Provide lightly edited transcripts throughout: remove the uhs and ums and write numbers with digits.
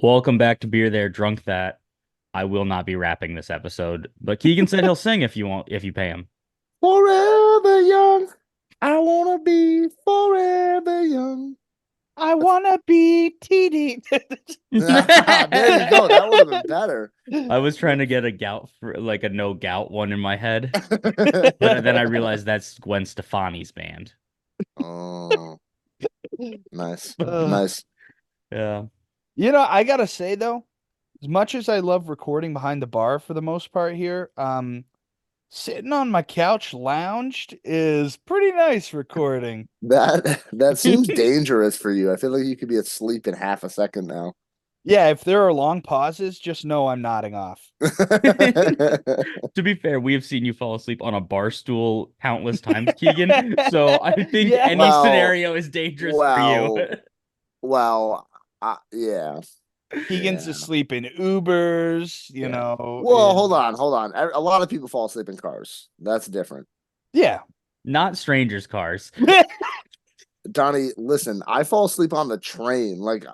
Welcome back to Beer There, Drunk That. I will not be rapping this episode, but Keegan said he'll sing if you want, if you pay him. Forever young. I wanna be forever young. I wanna be TD. There you go. That would have been better. I was trying to get a gout for like a no gout one in my head, but then I realized that's Gwen Stefani's band. Oh, nice. Ugh. Nice. Yeah. I gotta say though, as much as I love recording behind the bar for the most part here, sitting on my couch lounged is pretty nice recording. That seems dangerous for you. I feel like you could be asleep in half a second now. Yeah, if there are long pauses, just know I'm nodding off. To be fair, we have seen you fall asleep on a bar stool countless times, Keegan. So I think Yeah. any Well, scenario is dangerous for you. well, well, yeah, Keegan's yeah. asleep in Ubers, Yeah. Well, hold on. A lot of people fall asleep in cars. That's different. Yeah. Not strangers' cars. Donnie, listen, I fall asleep on the train. Like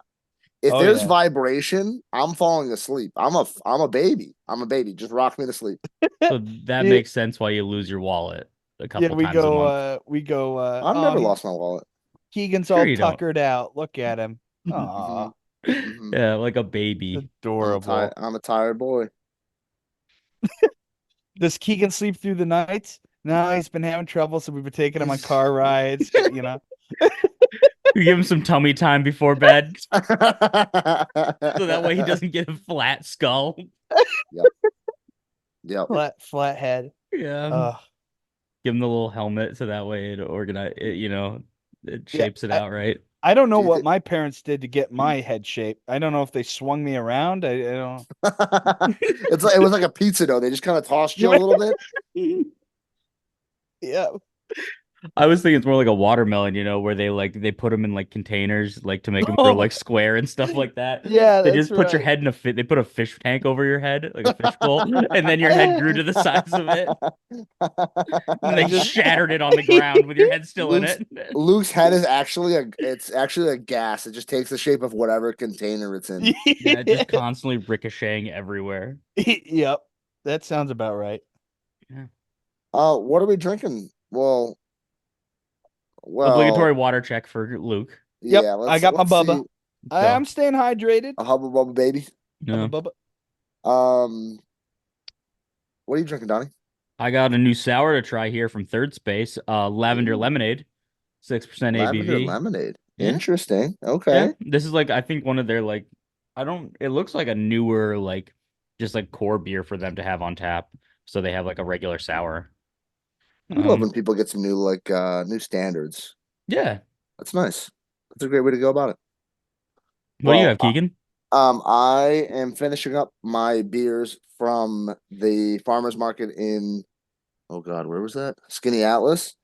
if Oh there's yeah. vibration, I'm falling asleep. I'm a baby. I'm a baby. Just rock me to sleep. So that Yeah, makes sense why you lose your wallet a yeah, couple times a month. I've never lost my wallet. Keegan's Sure all you don't. tuckered out. Look at him. hmm Aw, hmm Yeah, like a baby. adorable. I'm a tired boy. Does Keegan sleep through the nights? No, he's been having trouble, so we've been taking him on He's car rides. You give him some tummy time before bed, so that way he Yep. doesn't get a flat skull. Yep. Flat head. Yeah. Uh, Give him the little helmet so that way it yeah. shapes it I, out right. I don't know Do you what think my parents did to get my head shape. I don't know if they swung me around. I don't. it was like a pizza dough. They just kind of tossed you a little bit. Yeah. I was thinking it's more like a watermelon, where they put them in like containers, like to make them grow Oh, like square and stuff like that. yeah, They that's just put your right. head in a fit. They put a fish tank over your head, like a fish bowl, and then your head grew to the size of it. And I they just shattered it on the ground with your head still in Luke's it. Luke's head is actually a gas. It just takes the shape of whatever container it's in. Yeah, just constantly ricocheting everywhere. Yep. That sounds about right. Yeah. What are we drinking? Obligatory Well, water check for Luke. Yep. yeah, I got my let's see. Bubba. Go. I'm staying hydrated. A hubba bubba baby. Hubba No. Bubba. Um, what are you drinking, Donnie? I got a new sour to try here from Third Space. Lavender Ooh, lemonade, 6% lavender ABV. lemonade. Yeah. Interesting. Yeah. Okay. This is like I think one of their like it looks like a newer like just like core beer for them to have on tap. So they have like a regular sour. We love Um when people get some new standards. yeah. That's nice. That's a great way to go about it. What do you Well, have, Keegan? I am finishing up my beers from the farmers market in, oh God, where was that? Skinny Atlas.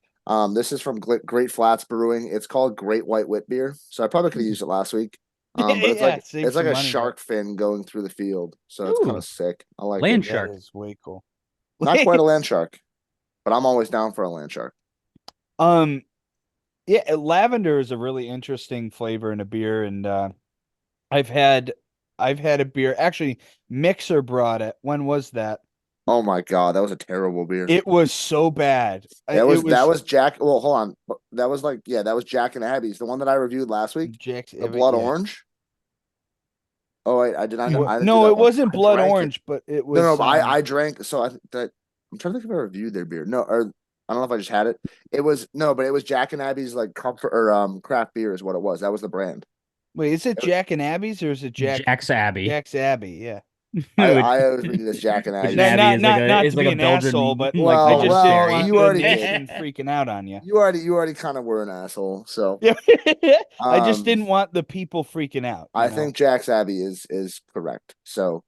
This is from Great Flats Brewing. It's called Great White Wit Beer. So I probably could have used it last week. But Yeah, save it's like some a money there. shark fin going through the field. So it's kind of Ooh, sick. I like it. land That shark. is way cool. Not quite a land shark, but I'm always down for a land shark. Um, yeah, lavender is a really interesting flavor in a beer, and I've had I've had a beer. Actually, Mixer brought it. When was that? Oh my God, that was a terrible beer. It was so bad. It That was was Jack. Well, hold on. That was that was Jack and Abby's, the one that I reviewed last week, Jack's. the blood Yeah. orange. Oh wait, I did not. Mm. I didn't do No, that it one. wasn't I blood drank it. orange, but it No, no, was but I drank. So I think that I'm trying to think if I reviewed their beer. No, or I don't know if I just had it. It was no, but it was Jack and Abby's like comfort or craft beer is what it was. That was the brand. Wait, is it Jack and Abby's or is it Jack's Abbey. Jack's Abbey? Yeah. Which I always read it as Jack and which an Not Abby's. Abbey not is like not a not is to like be a an asshole, Belgian but like I Well, just didn't well, want monastery. you the already did. nation freaking out on you. You already kind of were an asshole. So, Yeah. I just um, didn't want the people freaking out, I think Jack's Abbey is correct. So,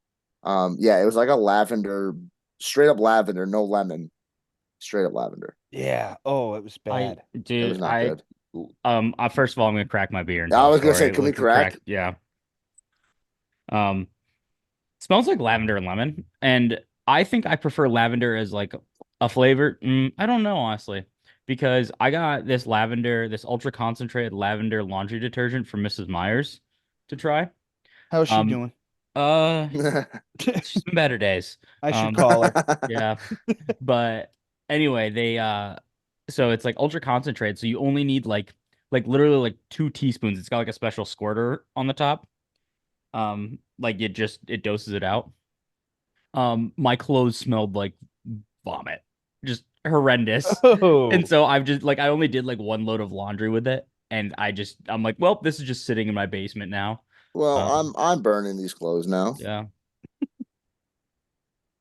yeah, it was like a lavender, straight up lavender, no lemon, straight up lavender. Yeah. Oh, it was I bad. It was dude, not good. first of all I'm gonna crack my beer and I tell a was gonna say, story. can we Like we crack? cracked, yeah. Um Smells like lavender and lemon, and I think I prefer lavender as like a flavor. I don't know honestly, because I got this ultra concentrated lavender laundry detergent from Mrs. Myers to try. How's she Um, doing? uh, she's been better days. I should Um, call her. yeah, but anyway, so it's like ultra concentrated, so you only need like literally like 2 teaspoons. It's got like a special squirter on the top. Like it doses it out. My clothes smelled like vomit, just horrendous. And Oh, so I've just like I only did like one load of laundry with it, and I'm like, well, this is just sitting in my basement now. Well, Um, I'm burning these clothes now. yeah.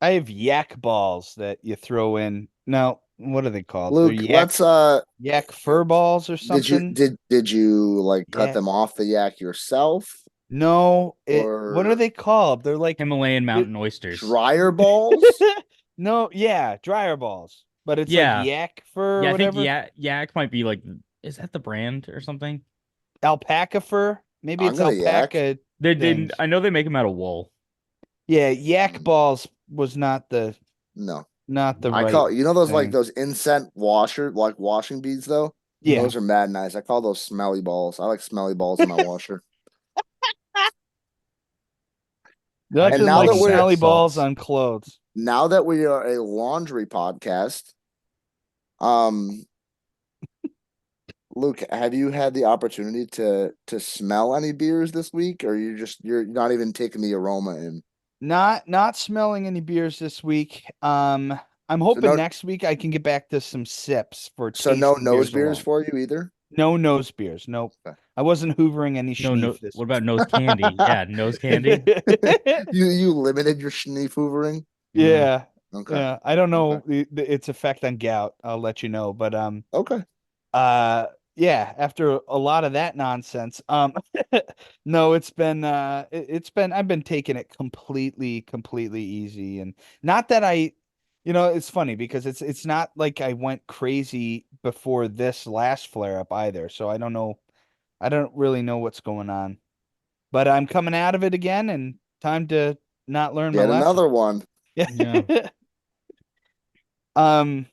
I have yak balls that you throw in. Now, what are they called? They're Luke, let's yak fur balls or something. did you like cut Yeah. them off the yak yourself No, what are or they called? They're like Himalayan it, mountain oysters. dryer balls? no, yeah, dryer balls. But it's like Yeah. yak fur or Yeah, I think whatever. Yak might be like, is that the brand or something? Alpaca fur. Maybe I'm it's gonna yak. alpaca They things. I know they make them out of wool. Yeah, yak Mm, balls was no. not the I right call those like thing. those incense washer like washing beads though. Yeah. Those are mad nice. I call those smelly balls. I like smelly balls in my washer. I And Nothing call like them bath smelly balls salts. on clothes. now that we are a laundry podcast, um, Luke, have you had the opportunity to smell any beers this week, or you're not even taking the aroma in? Not smelling any beers this week. I'm So hoping no, next week I can get back to some sips for so no tasting nose beers beers alone. for you either. No nose beers. Nope. Okay. I wasn't hoovering any No, no. schneef this What about week. nose candy? Yeah, nose candy. You limited your schneef hoovering. Yeah. Yeah. Okay, Yeah. I don't okay, know its effect on gout. I'll let you know. But okay. uh yeah, after a lot of that nonsense, no, it's been I've been taking it completely easy. And not that it's funny because it's not like I went crazy before this last flare up either. So I don't really know what's going on. But I'm coming out of it again and time to not learn my Get lesson. another one. Yeah. Yeah. Um,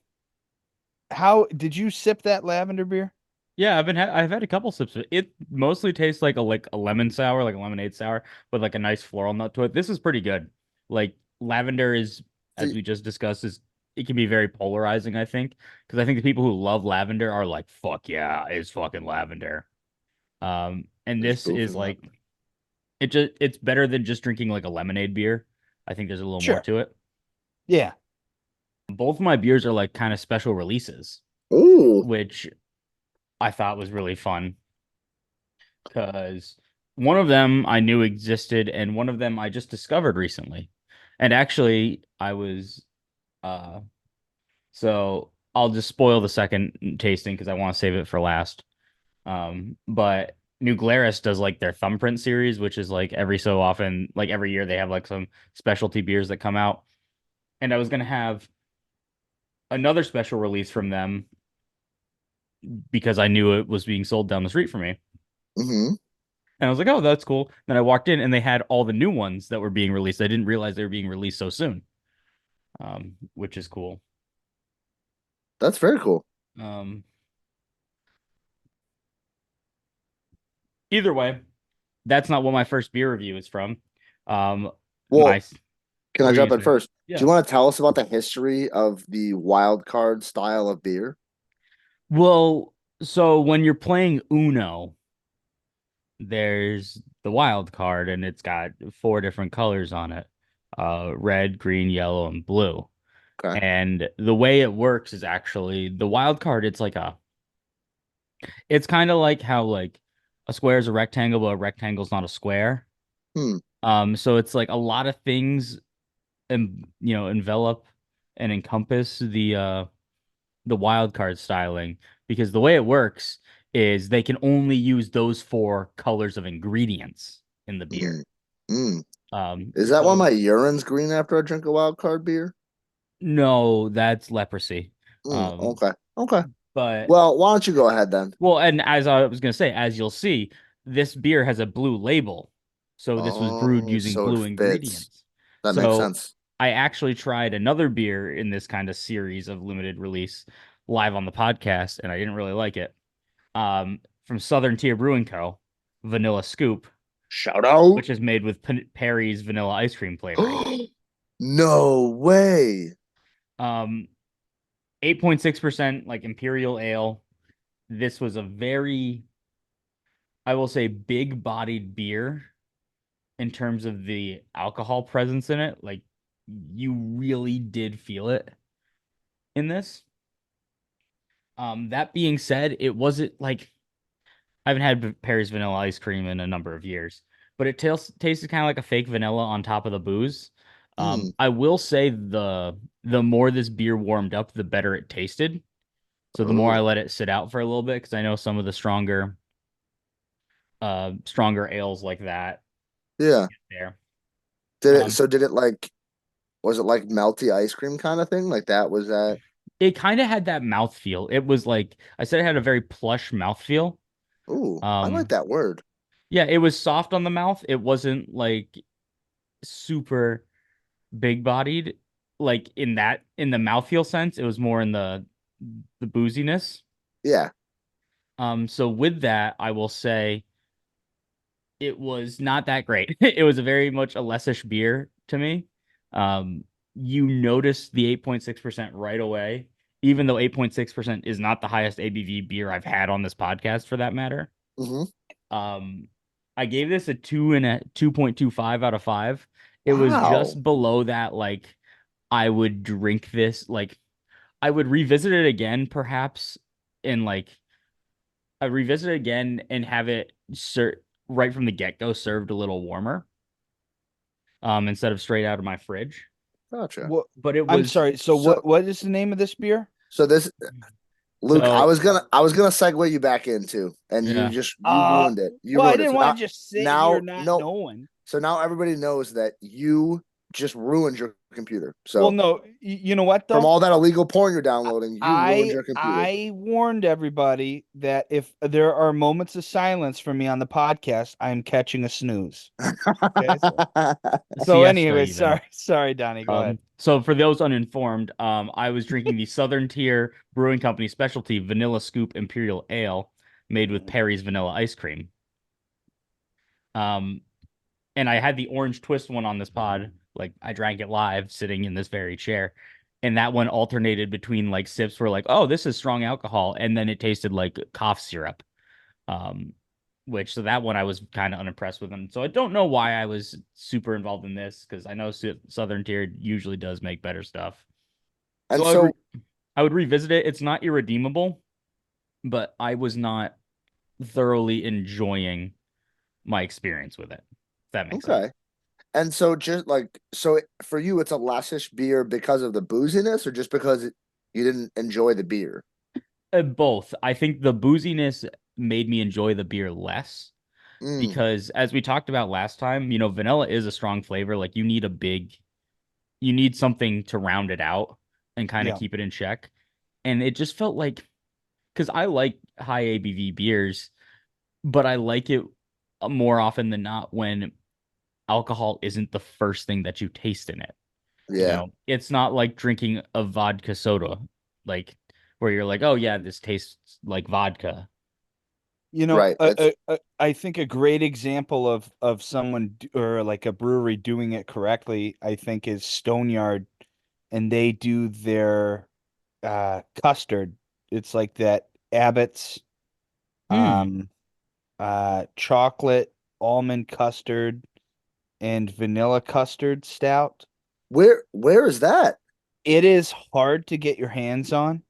how did you sip that lavender beer? Yeah, I've had a couple sips of it. It mostly tastes like a lemon sour, like a lemonade sour, with like a nice floral note to it. This is pretty good. Like lavender is, as See, we just discussed, is it can be very polarizing, I think. Because I think the people who love lavender are like, fuck yeah, it's fucking lavender. And there's this boof is in like lavender. it's better than just drinking like a lemonade beer. I think there's a little more Sure. to it. Yeah. Both of my beers are like kind of special releases, Ooh, which I thought was really fun because one of them I knew existed and one of them I just discovered recently. And actually, I was uh so I'll just spoil the second tasting because I want to save it for last. But New Glarus does like their thumbprint series, which is like every so often, like every year they have like some specialty beers that come out. And I was gonna have another special release from them because I knew it was being sold down the street for me. mm-hmm. And I was like, oh, that's cool. Then I walked in and they had all the new ones that were being released. I didn't realize they were being released so soon, which is cool. That's very cool. Um, Either way, that's not what my first beer review is from. Um, Well, my, can what I were you jump gonna in say? first? Do Yeah. you want to tell us about the history of the wild card style of beer? Well, so when you're playing Uno, there's the wild card and it's got 4 different colors on it. Red, green, yellow, and blue. Okay. And the way it works is actually the wild card, it's kind of like how like a square is a rectangle, but a rectangle's not a square. Hmm. So it's like a lot of things and envelop and encompass the wild card styling because the way it works is they can only use those 4 colors of ingredients in the beer. Mm. Mm. Um, Is that why so my urine's green after I drink a wild card beer? no, that's leprosy. Um, Okay. Okay. but Well, why don't you go ahead then? Well, and as I was gonna say, as you'll see, this beer has a blue label. So this was brewed Oh, using so it blue fits. ingredients. That makes So sense. I actually tried another beer in this kind of series of limited release live on the podcast, and I didn't really like it. From Southern Tier Brewing Co., Vanilla Scoop. Shout out. which is made with Perry's vanilla ice cream flavoring. No way. Um, 8.6% like imperial ale. This was a very, I will say, big-bodied beer in terms of the alcohol presence in it. Like you really did feel it in this. That being said, it wasn't like I haven't had Perry's vanilla ice cream in a number of years, but it tasted kind of like a fake vanilla on top of the booze. Mm. I will say the more this beer warmed up, the better it tasted. So the more I Oh, let it sit out for a little bit, because I know some of the stronger ales like that yeah. there. Did it, Um, so did it like, was it like melty ice cream kind of thing? Like that was that? it kind of had that mouth feel. It was like I said, it had a very plush mouth feel. Ooh, I like Um, that word. yeah, it was soft on the mouth. It wasn't like super big bodied, like in the mouthfeel sense. It was more in the booziness. Yeah. So with that, I will say it was not that great. It was a very much a lessish beer to me. Um, you notice the 8.6% right away, even though 8.6% is not the highest ABV beer I've had on this podcast for that matter. Hmm. Um, I gave this a 2.25 out of 5. It was Wow. just below that, like I would drink this, like I would revisit it again, perhaps, and like I revisit it again and have it right from the get-go served a little warmer, instead of straight out of my fridge. Gotcha. What? But it I'm was sorry. So So, what is the name of this beer? so this, Luke, so I was gonna segue you back into, and yeah. you ruined it. You Well, I ruined it. didn't So want to just sit here not now, knowing. so now everybody knows that you just ruined your computer. Well, So no, you know what from though? all that illegal porn you're downloading, you ruined your computer. I warned everybody that if there are moments of silence for me on the podcast, I'm catching a snooze. Okay, A so siesta anyway, even. sorry, Donnie, go ahead. So for those uninformed, I was drinking the Southern Tier Brewing Company specialty Vanilla Scoop Imperial Ale made with Perry's vanilla ice cream. Um, and I had the orange twist one on this pod. Like I drank it live, sitting in this very chair, and that one alternated between like sips were like, oh, this is strong alcohol, and then it tasted like cough syrup. Um, which so that one I was kind of unimpressed with them. So I don't know why I was super involved in this because I know Southern Tier usually does make better stuff. So And so, I would revisit it. It's not irredeemable, but I was not thoroughly enjoying my experience with it. If that makes sense. okay. And so just like for you it's a lessish beer because of the booziness or just because you didn't enjoy the beer? Both. I think the booziness made me enjoy the beer less Mm, because, as we talked about last time, vanilla is a strong flavor. Like you need something to round it out and kind of Yeah. keep it in check. And it just felt like, because I like high ABV beers, but I like it more often than not when alcohol isn't the first thing that you taste in it. yeah. It's not like drinking a vodka soda, like where you're like, oh yeah, this tastes like vodka. Right. It's I think a great example of or like a brewery doing it correctly, I think, is Stoneyard, and they do their custard. It's like that Abbott's Hmm. um chocolate almond custard and vanilla custard stout. where is that? It is hard to get your hands on,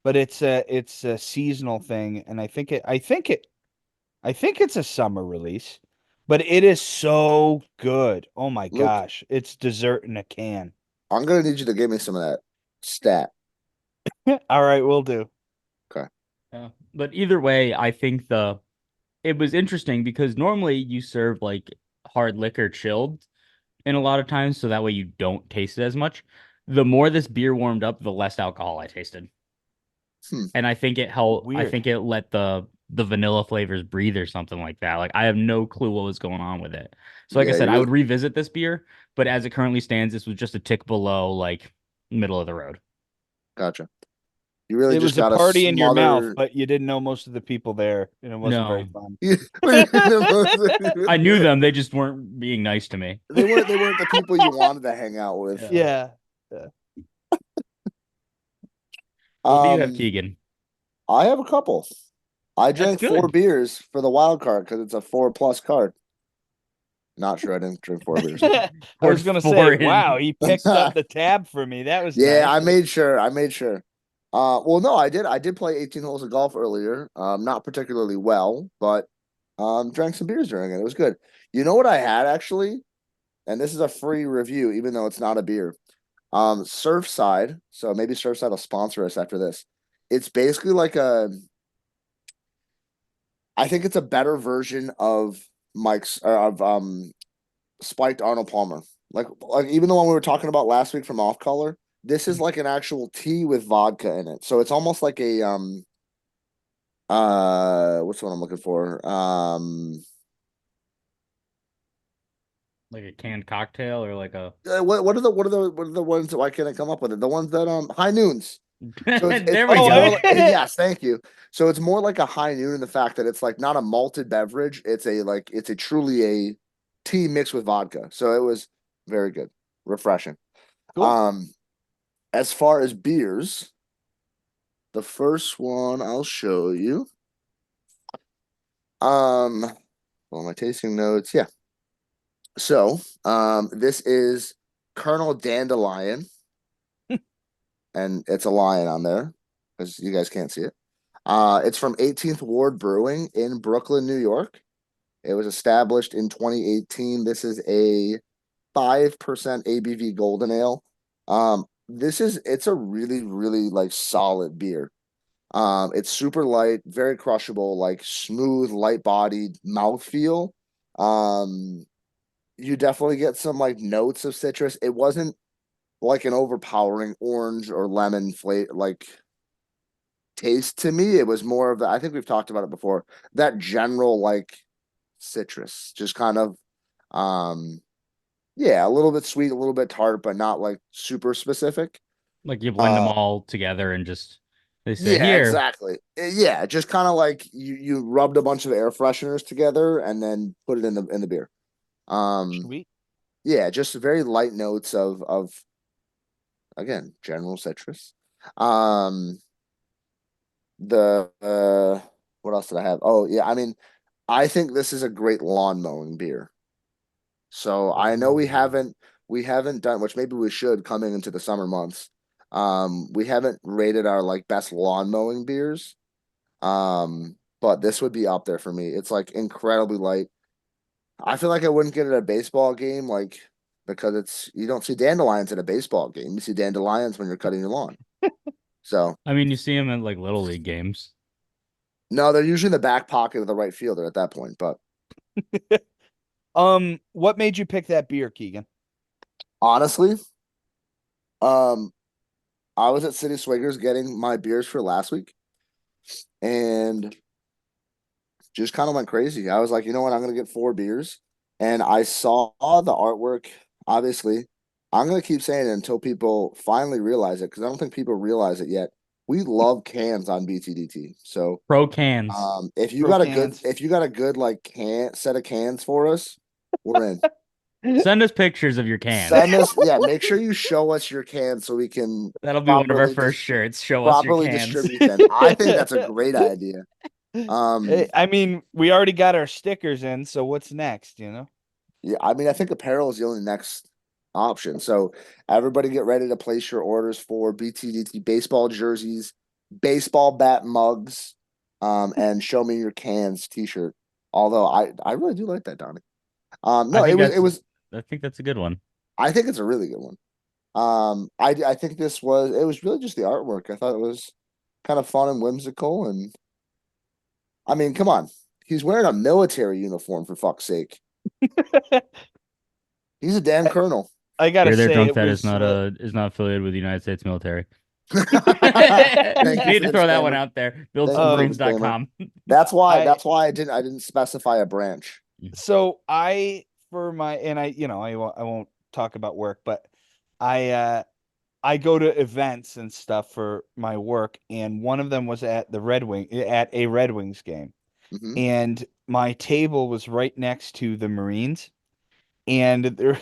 but it's a seasonal thing, and I think it's a summer release, but it is so good. Oh my Luke, gosh, it's dessert in a can. I'm gonna need you to give me some of that stat. All right, we'll do. Okay. Yeah. But either way, I think the it was interesting because normally you serve like hard liquor chilled in a lot of times, so that way you don't taste it as much. The more this beer warmed up, the less alcohol I tasted. Hmm. And I think it helped. I Weird. think it let the vanilla flavors breathe or something like that. Like I have no clue what was going on with it. So like I Yeah, said, you I really would revisit this beer, but as it currently stands, this was just a tick below like middle of the road. gotcha. You really It just was a gotta party in your mouth, smother. but you didn't know most of the people there, and it wasn't very No, fun. I knew them. They just weren't being nice to me. They weren't the people you wanted to hang out with. Yeah. Yeah. Yeah. What do you have, Um, Keegan? I have a couple. I That's drank four good. beers for the wild card because it's a 4+ card. Not sure I didn't drink 4 beers. I Poured was gonna say, four wow, in. he picked up the tab for me. That was Yeah, nice. I made sure. I made sure. Well, no, I did. I did play 18 holes of golf earlier. Not particularly well, but drank some beers during it. It was good. You know what I had actually, and this is a free review, even though it's not a beer. Surfside. So maybe Surfside will sponsor us after this. It's basically like a. I think it's a better version of Mike's or of spiked Arnold Palmer. Like even the one we were talking about last week from Off Color, this is like an actual tea with vodka in it. So it's almost like a what's the one I'm looking for? Like a canned cocktail or like a. What are the ones that why can't I come up with it? The ones that high noons. So it's There we it's Oh, more go. like yes, thank you. So it's more like a high noon in the fact that it's like not a malted beverage. It's a truly a tea mixed with vodka. So it was very good, refreshing. cool. Um, as far as beers, the first one I'll show you. Um, well, my tasting notes, yeah. So, this is Colonel Dandelion, and it's a lion on there because you guys can't see it. It's from 18th Ward Brewing in Brooklyn, New York. It was established in 2018. This is a 5% ABV golden ale. It's a really, really like solid beer. It's super light, very crushable, like smooth, light-bodied mouthfeel. Um, you definitely get some like notes of citrus. It wasn't like an overpowering orange or lemon flavor like taste to me. It was more of the, I think we've talked about it before, that general like citrus, just kind of yeah, a little bit sweet, a little bit tart, but not like super specific. Like you blend them Uh all together and just they say yeah, here. exactly. Yeah, just kind of like you rubbed a bunch of air fresheners together and then put it in the beer. Um Sweet. yeah, just very light notes of again, general citrus. Um the what else did I have? Oh, yeah, I mean, I think this is a great lawn mowing beer. So I know we Ooh. haven't done, which maybe we should coming into the summer months. We haven't rated our like best lawn mowing beers. But this would be up there for me. It's like incredibly light. I feel like I wouldn't get it at a baseball game, like because it's you don't see dandelions at a baseball game. You see dandelions when you're cutting your lawn. So I mean, you see them at like little league games. no, they're usually in the back pocket of the right fielder at that point. But What made you pick that beer, Keegan? honestly, um, I was at City Swiggers getting my beers for last week and just kind of went crazy. I was like, you know what, I'm gonna get 4 beers. And I saw the artwork. Obviously, I'm gonna keep saying it until people finally realize it because I don't think people realize it yet. We love cans on BTDT. So Pro cans. if you Pro got a good cans. if you got a good like can set of cans for us, we're in. Send us pictures of your cans. Send us, yeah, make sure you show us your cans so we can That'll be one of our properly first shirts. Show us your properly cans. distribute them. I think that's a great idea. Hey, I mean, we already got our stickers in, so what's next, you know? Yeah, I mean, I think apparel is the only next option. So everybody get ready to place your orders for BTDT baseball jerseys, baseball bat mugs, and show me your cans t-shirt. Although I really do like that, Donnie. I No, it think was that's it was I think that's a good one. I think it's a really good one. I think it was really just the artwork. I thought it was kind of fun and whimsical, and I mean, come on, he's wearing a military uniform for fuck's sake. He's a damn I, colonel. I gotta Here, there, say, drunk. it That was is not affiliated with the United States military. Thank you Need for to the throw that one disclaimer. out there. Thank you for the disclaimer. Buildsomedreams.com. That's why. I That's why I didn't specify a branch. so I for my and I I won't talk about work, but I I go to events and stuff for my work, and one of them was at a Red Wings game. Hmm. And my table was right next to the Marines, and there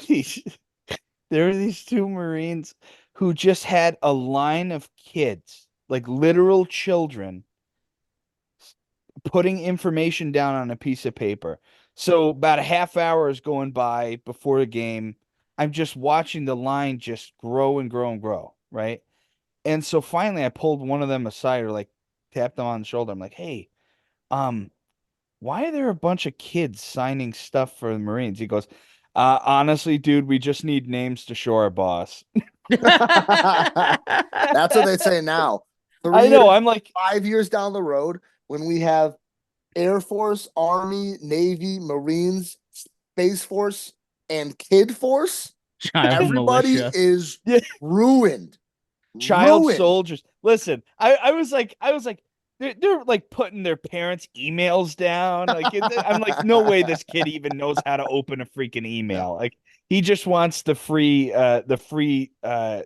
were these two Marines who just had a line of kids, like literal children, putting information down on a piece of paper. So about a half hour is going by before the game. I'm just watching the line just grow and grow and grow, right? And so finally I pulled one of them aside or like tapped them on the shoulder. I'm like, "Hey, um, why are there a bunch of kids signing stuff for the Marines?" He goes, honestly, dude, we just need names to show our boss." That's what they say now. I 3 years, know. I'm like, 5 years down the road, when we have Air Force, Army, Navy, Marines, Space Force, and Kid Force, Child everybody militia. is yeah, ruined. child Ruined. soldiers. Listen, I was like, they're like putting their parents' emails down. Like, I'm like, no way this kid even knows how to open a freaking No. email. Like, he just wants the free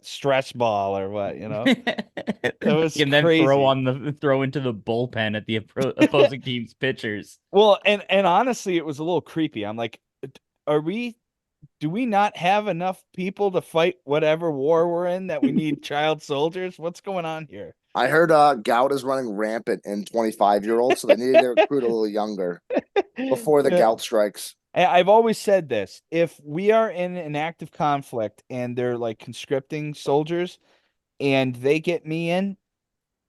stress ball or what, you know? It was And then throw crazy. on the throw into the bullpen at the opposing team's pitchers. Well, and honestly, it was a little creepy. I'm like, are we do we not have enough people to fight whatever war we're in that we need child soldiers? What's going on here? I heard gout is running rampant in 25-year-olds, so they needed to recruit a little younger before the Yeah. gout strikes. I've always said this. If we are in an active conflict and they're like conscripting soldiers and they get me in,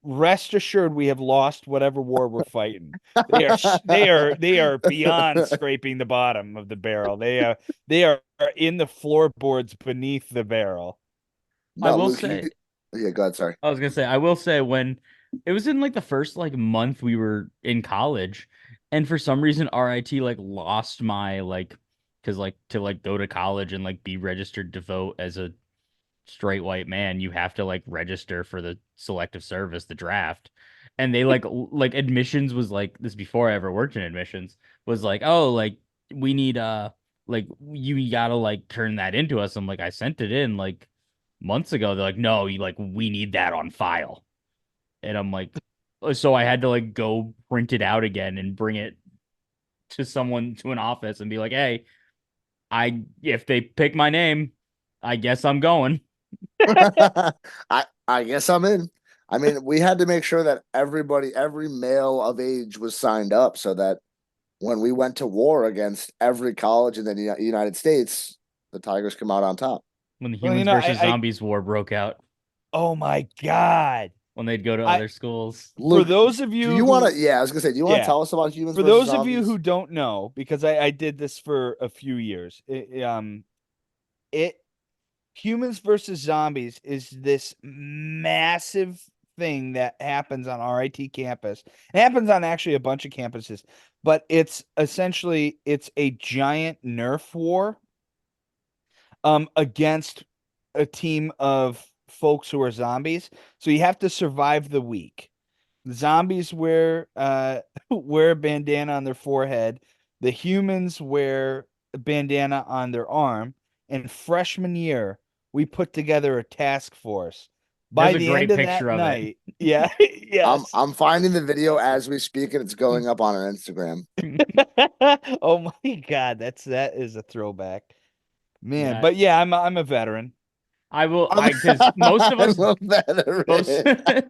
rest assured we have lost whatever war we're fighting. They are beyond scraping the bottom of the barrel. They are in the floorboards beneath the barrel. I No, will Luke, say, yeah, God, sorry. I was gonna say, I will say when it was in like the first like month we were in college, and for some reason RIT like lost my like, because like to like go to college and like be registered to vote as a straight white man, you have to like register for the selective service, the draft. And they like admissions was like this before I ever worked in admissions was like, oh, like we need like you gotta like turn that into us. I'm like, I sent it in like months ago. They're like, no, you like we need that on file. And I'm like, so I had to like go print it out again and bring it to someone to an office and be like, hey, I if they pick my name, I guess I'm going. I guess I'm in. I mean, we had to make sure that everybody, every male of age was signed up so that when we went to war against every college in the United States, the Tigers come out on top. When the Well, humans versus I zombies war broke out, oh my God. when they'd go to I other schools. For Luke, those of do you you want to? who Yeah, I was gonna say, do you want to yeah, tell us about humans for versus those of you zombies? who don't know, because I did this for a few years, it Humans versus Zombies is this massive thing that happens on RIT campus. It happens on actually a bunch of campuses, but it's a giant Nerf war against a team of folks who are zombies. So you have to survive the week. The zombies wear wear a bandana on their forehead. The humans wear a bandana on their arm. And freshman year, we put together a task force. By There's a the end great of that picture of it. night, yeah, yes, I'm finding the video awesome. as we speak, and it's going up on our Instagram. Oh my God, that is a throwback, man. Yeah, But yeah, I'm a veteran. I will. I'm, I because most of I us, love most, veteran.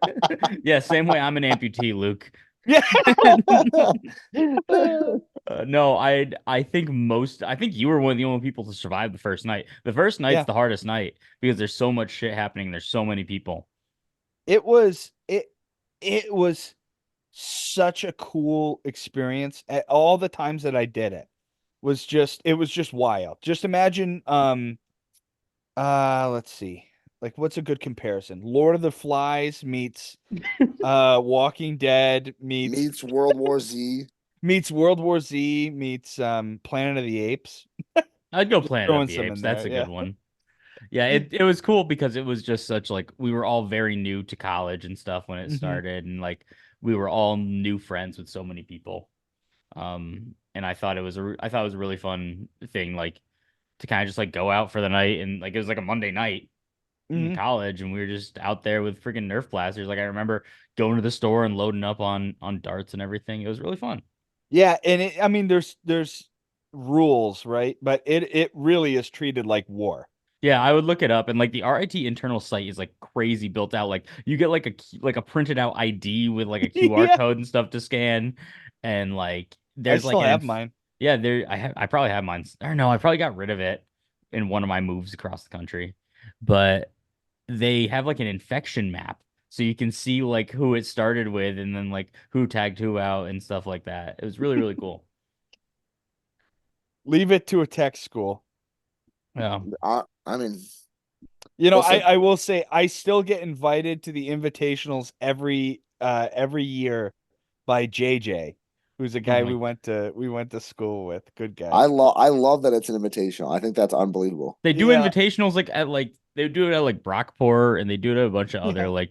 yeah, same way. I'm an amputee, Luke. Yeah. No, I think most. I think you were one of the only people to survive the first night. The first night's Yeah. the hardest night because there's so much shit happening. There's so many people. It was it was such a cool experience. At all the times that I did it was just wild. Just imagine let's see. Like what's a good comparison? Lord of the Flies meets Walking Dead Meets World War Z. meets World War Z meets Planet of the Apes. I'd go Just Planet of throwing the some Apes. in That's there. a good Yeah. one. Yeah, it was cool because it was just such like we were all very new to college and stuff when it Hmm. started, and like we were all new friends with so many people. And I thought I thought it was a really fun thing, like to kind of just like go out for the night and like it was like a Monday night. in Mhm. college, and we were just out there with freaking Nerf blasters. Like I remember going to the store and loading up on darts and everything. It was really fun. Yeah, and I mean, there's rules, right? But it really is treated like war. Yeah, I would look it up, and like the RIT internal site is like crazy built out. Like you get like like a printed out ID with like a QR Yeah, code and stuff to scan, and like I there's like still an have mine. yeah, I probably have mine. Or no, I probably got rid of it in one of my moves across the country. But they have like an infection map. So you can see like who it started with and then like who tagged who out and stuff like that. It was really, really cool. Leave it to a tech school. Yeah. I mean, You know, listen, I will say I still get invited to the invitationals every year by JJ, who's a Oh guy my. we went to school with. Good guy. I love that it's an invitational. I think that's unbelievable. They do Yeah. invitationals like at like they do it at like Brockport and they do it at a bunch of other Yeah. like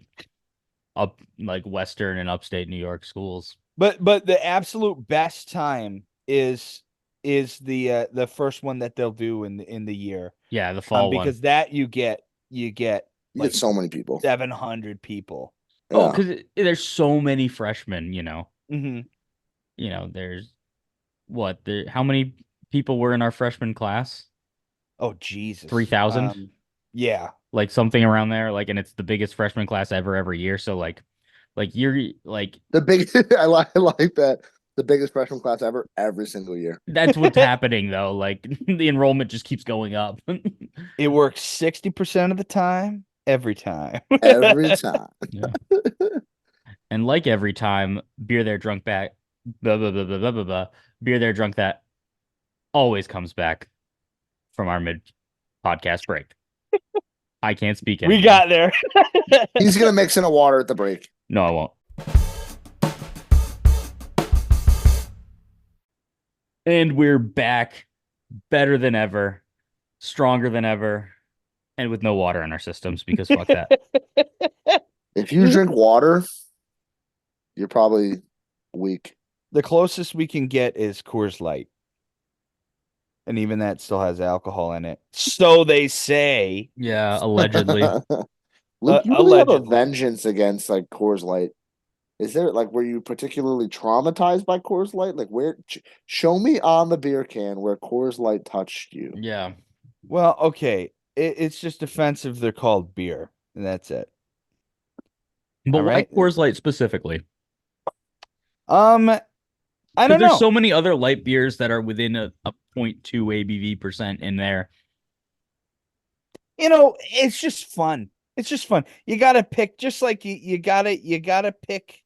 up like Western and upstate New York schools. But the absolute best time is the first one that they'll do in the year. Yeah, the fall one. Because that you get You get like so many people. 700 people. Oh, Yeah. because there's so many freshmen, you know. Hmm. There's what there how many people were in our freshman class? Oh Jesus. 3,000? Yeah. Like something around there. Like, and it's the biggest freshman class ever every year. So like you're like The big I like that. The biggest freshman class ever, every single year. that's what's happening though. Like the enrollment just keeps going up. It works 60% of the time, every time. Every time. Yeah. And like every time, beer there, drunk back, blah blah blah blah blah blah blah. Beer there, drunk that always comes back from our mid podcast break. I can't speak We anymore. got there. He's gonna mix in a water at the break. No, I won't. And we're back, better than ever, stronger than ever, and with no water in our systems because fuck that. If you drink water, you're probably weak. The closest we can get is Coors Light. And even that still has alcohol in it. So they say. Yeah, allegedly. Luke, you really have a Allegedly. vengeance against like Coors Light. Is there like were you particularly traumatized by Coors Light? Like where show me on the beer can where Coors Light touched you. Yeah. Well, okay. It's just offensive. They're called beer. And that's it. But All why right. Coors Light specifically? I Because don't there's know. so many other light beers that are within a 0.2 ABV percent in there. It's just fun. It's just fun. You gotta pick, just like you gotta pick,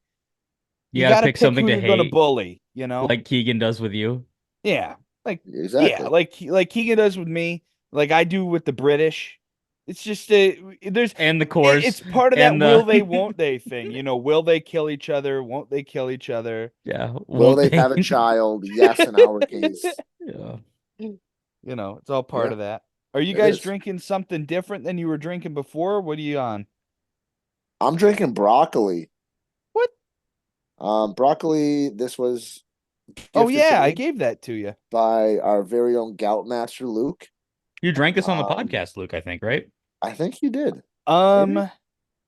You you got to gotta pick pick something who to you're gonna hate, bully. like Keegan does with you. Yeah. Like, yeah, Exactly. like Keegan does with me, like I do with the British. It's just And the Coors it's part of that and will the they, won't they thing. Will they kill each other? Won't they kill each other? yeah, Will won't they they? have a child? Yes, in our case. Yeah. It's all part Yeah, of that. Are you it guys is. drinking something different than you were drinking before? What are you on? I'm drinking broccoli. What? Broccoli, this was Oh gifted to yeah, I me gave that to you. by our very own gout master Luke. You drank this on the Um, podcast, Luke, I think, right? I think you did. Maybe. Um,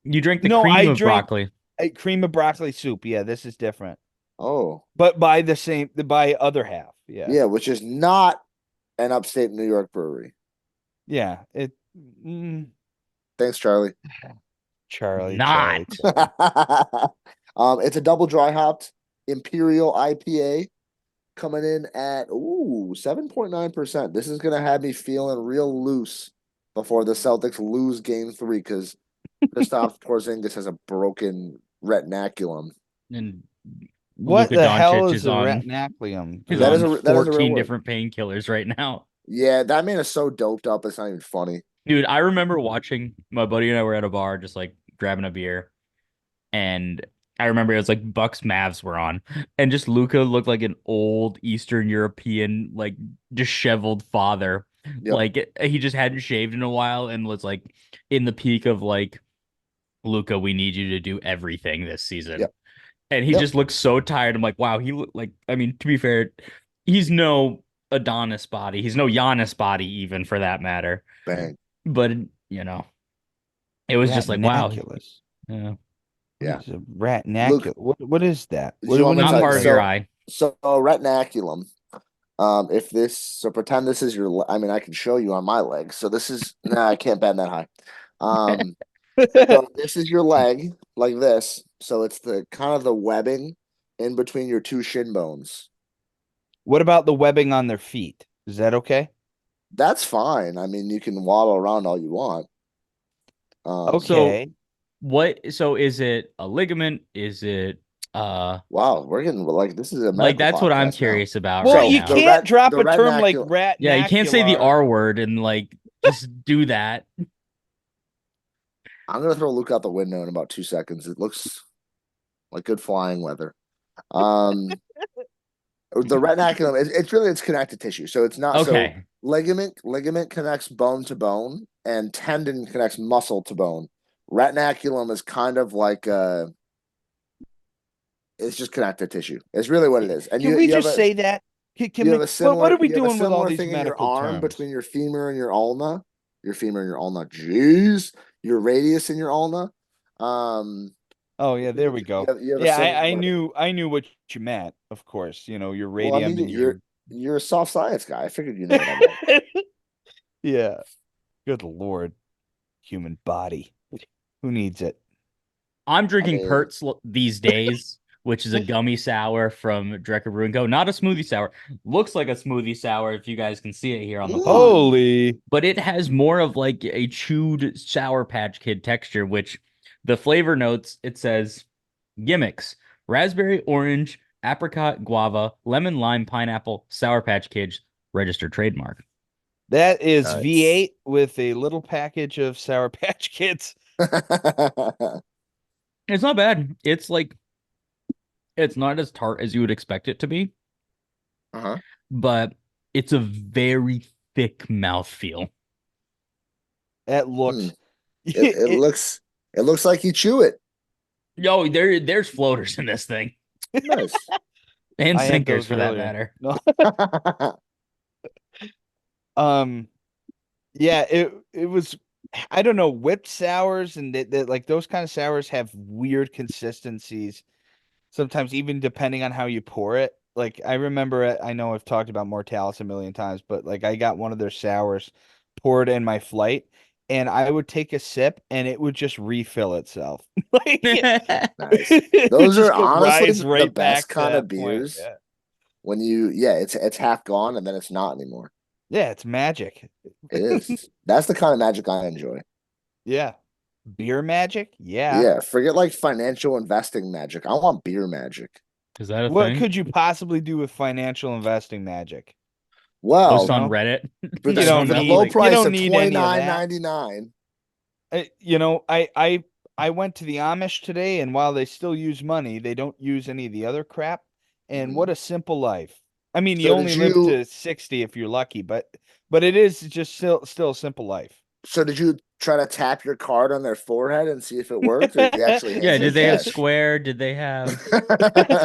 You drank the no, cream I of drink broccoli. a cream of broccoli soup. Yeah, this is different. Oh, But by other half. Yeah. yeah, which is not an upstate New York brewery. Yeah. Mm, Thanks, Charlie. Charlie, Not. Charlie, Charlie. It's a double dry hopped Imperial IPA coming in at 7.9%. This is gonna have me feeling real loose before the Celtics lose game 3 because Kristaps Porzingis has a broken retinaculum. And What Luka the hell Doncic is is a on retinaculum? is That is on a real 14 word. different painkillers right now. Yeah, that man is so doped up. It's not even funny. Dude, I remember watching my buddy and I were at a bar just like grabbing a beer. And I remember it was like Bucks Mavs were on. And just Luca looked like an old Eastern European, like disheveled father. Yep. Like he just hadn't shaved in a while and was like in the peak of like, Luca, we need you to do everything this season. Yep. And he Yep. just looked so tired. I'm like, wow, he looked like, I mean, to be fair, he's no Adonis body. He's no Giannis body, even for that matter. Bang. But, you know, It was just like, wow. Ratnaculus. Yeah. What Yeah. is a Luke, ratnaculus? What is that? do you What want me to does Not tell it you? part tell of you? your So, eye. retinaculum. If this, so pretend this is your, I mean, I can show you on my leg. So this is, nah, I can't bend that high. Um, so this is your leg, like this. So it's the kind of the webbing in between your two shin bones. What about the webbing on their feet? Is that okay? That's fine. I mean, you can waddle around all you want. So Okay. so is it a ligament? Is it Wow, we're getting like this is a like medical that's what I'm podcast now. curious about Well, right So you now. can't drop the a term like retinaculum. Yeah, you can't say the ratnacular. R word and like just do that. I'm gonna throw Luke out the window in about 2 seconds. It looks like good flying weather. Um, the retinaculum it's really it's connective tissue. So it's not so Okay. ligament connects bone to bone and tendon connects muscle to bone. Retinaculum is kind of like it's just connective tissue. It's really what it is. And Can we you have just a say that? Can we? What are we you have a doing with all similar these thing in your medical arm terms? between your femur and your ulna. Your femur and your ulna. Jeez. Your radius and your ulna. Um Oh yeah, there we you go. have a Yeah, similar I knew what you meant, of course. You know, your well, I mean radium and your you're a soft science guy. I figured you know what I meant. yeah. Good Lord, human body. Who needs it? I'm I drinking mean Perts these days, which is a gummy sour from Drecker Brewing Co. Not a smoothie sour. Looks like a smoothie sour if you guys can see it here on the pod. mm, Holy. But it has more of like a chewed Sour Patch Kid texture, which the flavor notes it says gimmicks, raspberry, orange, apricot, guava, lemon, lime, pineapple, Sour Patch Kids, registered trademark. That is nice. V8 with a little package of Sour Patch Kids. It's not bad. It's like it's not as tart as you would expect it to be, Uh-huh. but it's a very thick mouthfeel. That Hmm. looks It it it, looks it looks like you chew it. Yo, there's floaters in this thing. Nice. And I had sinkers those for that earlier. matter. No. Um yeah, it was I don't know, whipped sours and that like those kind of sours have weird consistencies. Sometimes even depending on how you pour it. Like I remember I know I've talked about Mortalis a million times, but like I got one of their sours poured in my flight and I would take a sip and it would just refill itself. Like Nice. it would Those just are go honestly rise the right best back to kind of that point. beers Yeah. when it's half gone and then it's not anymore. Yeah, it's magic. It is. That's the kind of magic I enjoy. Yeah. Beer magic? Yeah. Yeah, forget like financial investing magic. I want beer magic. Is that a What thing? could you possibly do with financial investing magic? Post Well, You on know, Reddit. for you I the don't don't for the know. low need you price don't of need twenty any of nine that. ninety nine. You know, I went to the Amish today, and while they still use money, they don't use any of the other crap. And what Mhm. a simple life. I mean, you So did only live you to 60 if you're lucky, but it is just still a simple life. so did you try to tap your card on their forehead and see if it worked, or did you actually hand Yeah, them did they have cash? Square? Did they have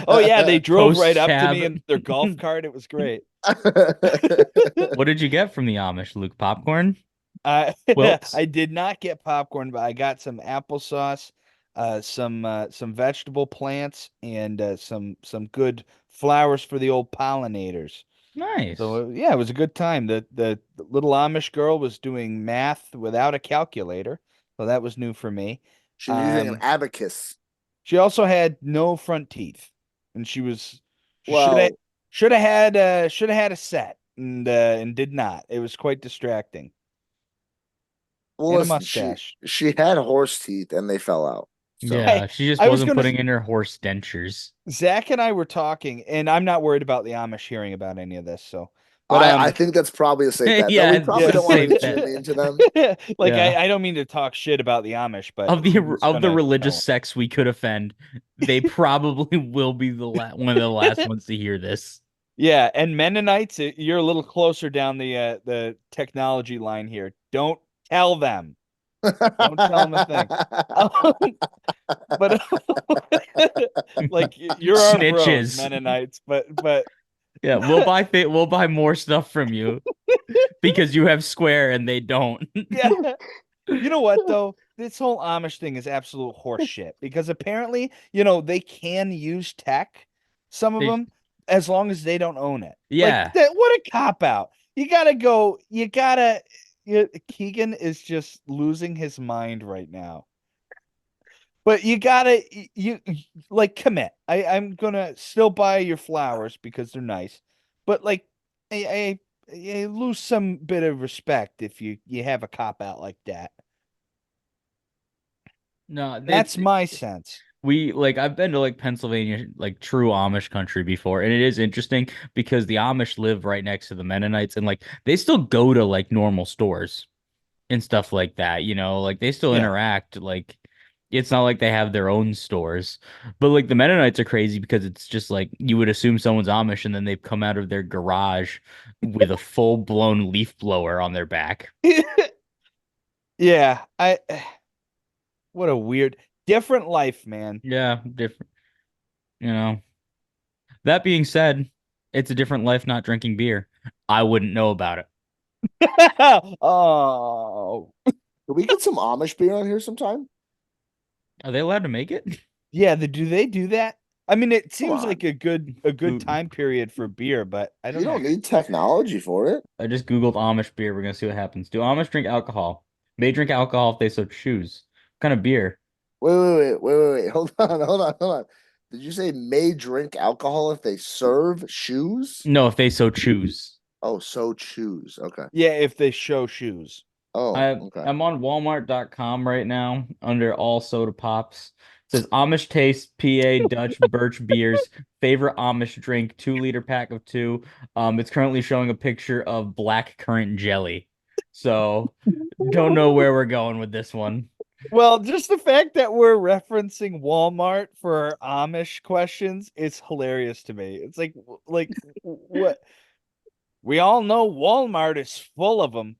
Oh yeah, they drove right Post up to me tab? in their golf cart. It was great. What did you get from the Amish, Luke? Popcorn? I Quilts? I did not get popcorn, but I got some applesauce, some vegetable plants, and some good flowers for the old pollinators. Nice. So yeah, it was a good time. The little Amish girl was doing math without a calculator, so that was new for me. She was using an Um, abacus. she also had no front teeth, and she Well, should have had a set, and did not. It was quite distracting, well, and a listen, mustache. she had horse teeth and they fell out. So I Yeah, she just I was wasn't gonna putting in her horse dentures. Zach and I were talking, and I'm not worried about the Amish hearing about any of this. So, but I think that's probably a safe bet. Though Yeah, we it's probably a yeah, don't want to safe get too bet. mean to them. like Yeah. I don't mean to talk shit about the Amish, but Of the who's of the gonna religious tell 'em? sects we could offend, they probably will be the one of the last ones to hear this. Yeah, and Mennonites, you're a little closer down the technology line here. Don't tell them. Don't tell them a thing. Um, but like you're our bros, Snitches. Mennonites. But Yeah, we'll buy more stuff from you because you have Square and they don't. yeah, you know what though? this whole Amish thing is absolute horse shit because apparently, they can use tech, some of They, them, as long as they don't own it. Like yeah. that, what a cop out. Keegan is just losing his mind right now. But you gotta like commit. I'm gonna still buy your flowers because they're nice, but like I lose some bit of respect if you have a cop out like that. No, That's my sense. I've been to like Pennsylvania, like true Amish country before, and it is interesting because the Amish live right next to the Mennonites, and like they still go to like normal stores and stuff like that, like they still Yeah. interact. Like it's not like they have their own stores, but like the Mennonites are crazy because it's just like you would assume someone's Amish, and then they've come out of their garage with a full blown leaf blower on their back. Yeah, what a weird different life, man. Yeah, different, you know. That being said, it's a different life not drinking beer. I wouldn't know about it. Oh. Can we get some Amish beer on here sometime? Are they allowed to make it? Yeah, do they do that? I mean, it Come seems like on. a good Goo- time period for beer, but I You don't don't know. need technology for it. I just Googled Amish beer. We're gonna see what happens. Do Amish drink alcohol? May drink alcohol if they so choose. What kind of beer? Wait. Hold on. Did you say may drink alcohol if they serve shoes? No, if they so choose. Oh, so choose. Okay. Yeah, if they show shoes. Oh, okay. I'm on Walmart.com right now under all soda pops. It says Amish taste PA Dutch Birch beers. Favorite Amish drink, 2 liter pack of two. It's currently showing a picture of black currant jelly. So don't know where we're going with this one. Well, just the fact that we're referencing Walmart for our Amish questions, it's hilarious to me. It's like what we all know Walmart is full of them.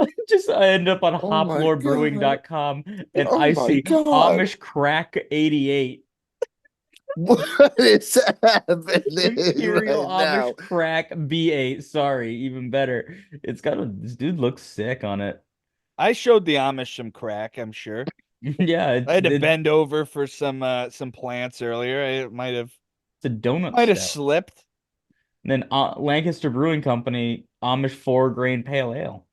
I end up on Oh my God. hoplorebrewing.com and Oh I my see God. Amish Crack 88. What is happening Imperial right now? Amish Crack B8. Sorry, even better. This dude looks sick on it. I showed the Amish some crack, I'm sure. Yeah, I had to bend over for some plants earlier. I it's a donut might have stout. slipped. And then Lancaster Brewing Company Amish 4 grain pale ale.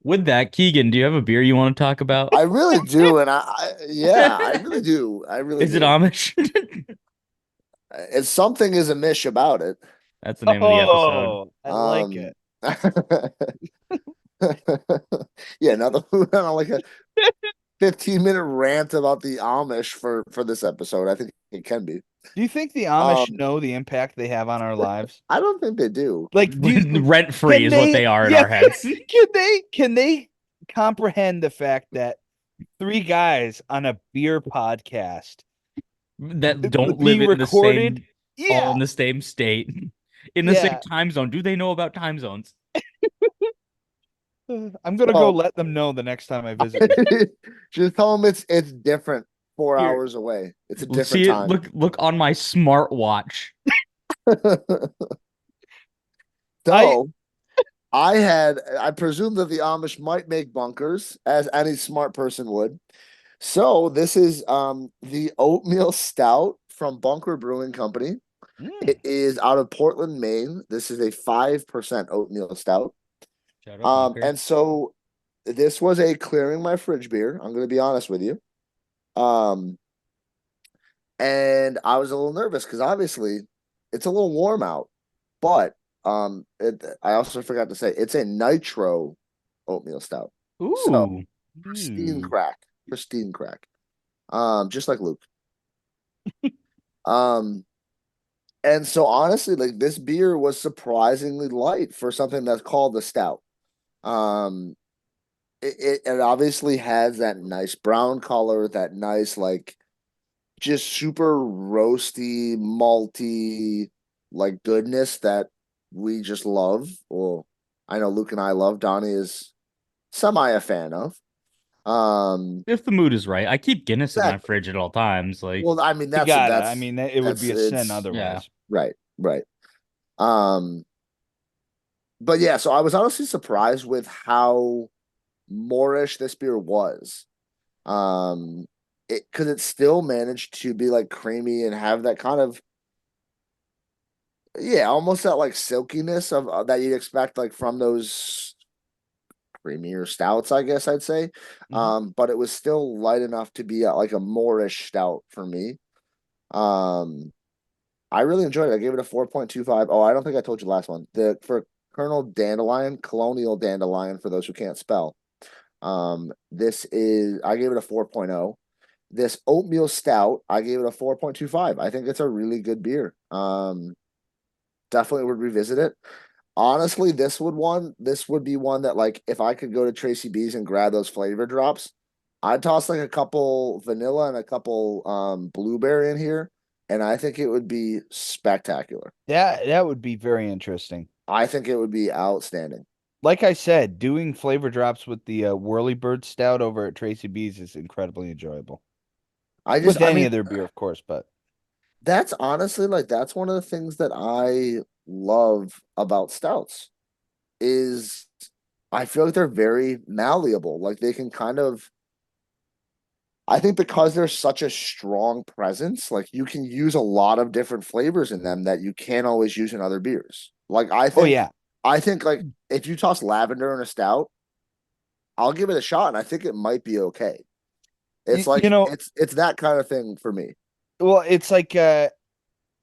With that, Keegan, do you have a beer you want to talk about? I really do, and yeah, I really do. I really Is it do. Amish? And something is amish about it. That's the name of the episode. Oh, I like Um, it. yeah, another on like a 15-minute rant about the Amish for this episode. I think it can be. Do you think the Amish Um, know the impact they have on our lives? I don't think they do. Like, Rent free can is what they, they are in yeah, our heads. can they comprehend the fact that three guys on a beer podcast That don't live being in the recorded? same, all Yeah, in the same state, in the same yeah. time zone. Do they know about time zones? I'm gonna go So let them know the next time I visit with you. just tell them it's different four Here, hours away. It's a let's different see it. time. Look on my smartwatch. I So I presume that the Amish might make bunkers, as any smart person would. So this is the oatmeal stout from Bunker Brewing Company. mm, It is out of Portland, Maine. This is a 5% oatmeal stout. Shout out Bunker. And so this was a clearing my fridge beer. I'm gonna be honest with you. Um, and I was a little nervous because obviously it's a little warm out, but I also forgot to say it's a nitro oatmeal stout. So Ooh, pristine mm. crack, pristine crack. Just like Luke. Um, and so honestly, like this beer was surprisingly light for something that's called a stout. Um, it obviously has that nice brown color, that nice like just super roasty, malty, like goodness that we just love. Well, I know Luke and I love. Donnie is semi a fan of. Um, if the mood is right, I keep Guinness in my exactly. fridge at all times. Like, Well, I mean You gotta. I mean, it would that's be a sin it's yeah, otherwise. right, right. Um, but yeah, so I was honestly surprised with how Moorish this beer was. Um, it because it still managed to be like creamy and have that kind of yeah, almost that like silkiness of that you'd expect like from those creamier stouts, I guess I'd say. Mhm. But it was still light enough to be like a Moorish stout for me. Um, I really enjoyed it. I gave it a 4.25. Oh, I don't think I told you the last one. The for Colonel Dandelion, Colonial Dandelion for those who can't spell. This is I gave it a 4.0. This oatmeal stout, I gave it a 4.25. I think it's a really good beer. Definitely would revisit it. Honestly, this would be one that like if I could go to Tracy B's and grab those flavor drops, I'd toss like a couple vanilla and a couple blueberry in here, and I think it would be spectacular. That would be very interesting. I think it would be outstanding. Like I said, doing flavor drops with the Whirlybird Stout over at Tracy B's is incredibly enjoyable. With I any mean, other beer, of course, but that's honestly like that's one of the things that I love about stouts is I feel like they're very malleable. Like they can kind of I think because there's such a strong presence, like you can use a lot of different flavors in them that you can't always use in other beers. Like oh yeah. I think like if you toss lavender in a stout, I'll give it a shot and I think it might be okay. It's You like know, it's that kind of thing for me. well, it's like